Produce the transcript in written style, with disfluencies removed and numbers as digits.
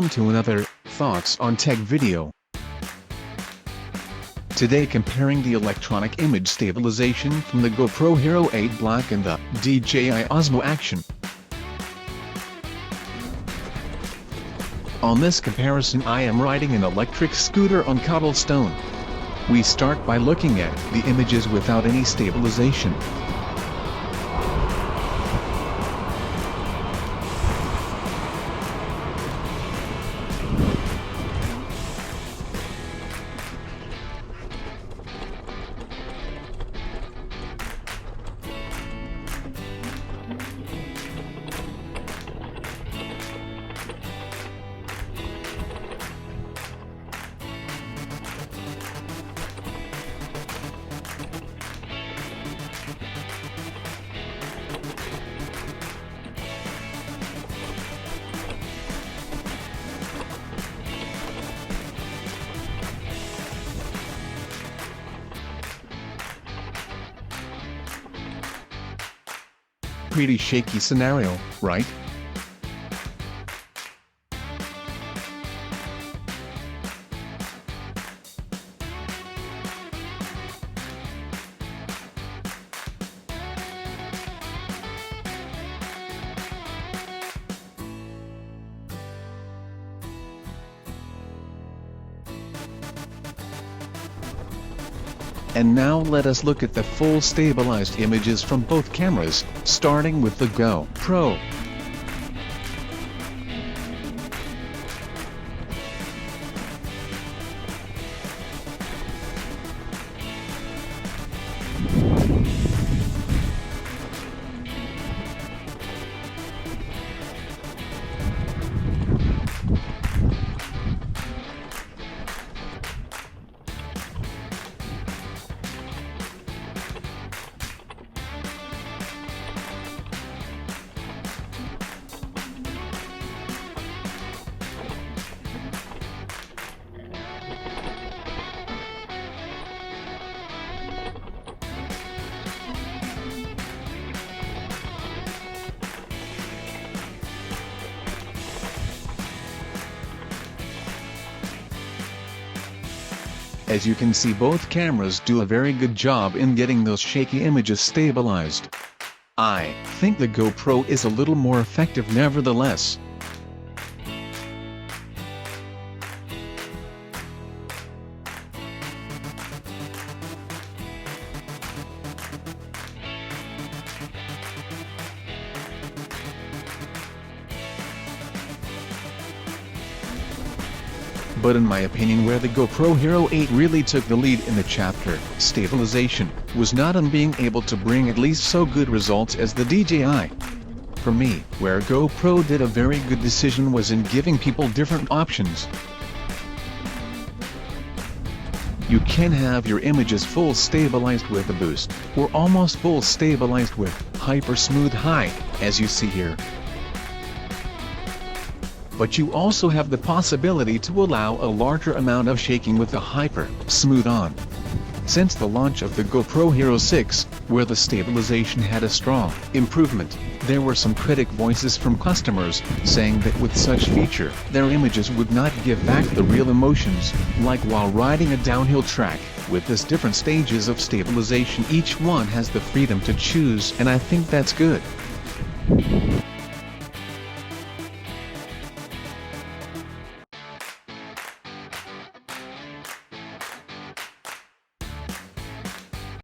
welcome to another Thoughts on Tech video. Today comparing the electronic image stabilization from the GoPro Hero 8 Black and the DJI Osmo Action. On this comparison I am riding an electric scooter on cobblestone. We start by looking at the images without any stabilization. Pretty shaky scenario, right? And now let us look at the full stabilized images from both cameras, starting with the GoPro. As you can see, both cameras do a very good job in getting those shaky images stabilized. I think the GoPro is a little more effective nevertheless. But in my opinion, where the GoPro Hero 8 really took the lead in the chapter, stabilization, was not on being able to bring at least so good results as the DJI. For me, where GoPro did a very good decision was in giving people different options. You can have your images full stabilized with a boost, or almost full stabilized with hyper smooth high, as you see here. But you also have the possibility to allow a larger amount of shaking with the hyper smooth on. Since the launch of the GoPro Hero 6, where the stabilization had a strong improvement, there were some critic voices from customers saying that with such feature, their images would not give back the real emotions, like while riding a downhill track. With this different stages of stabilization, each one has the freedom to choose, and I think that's good.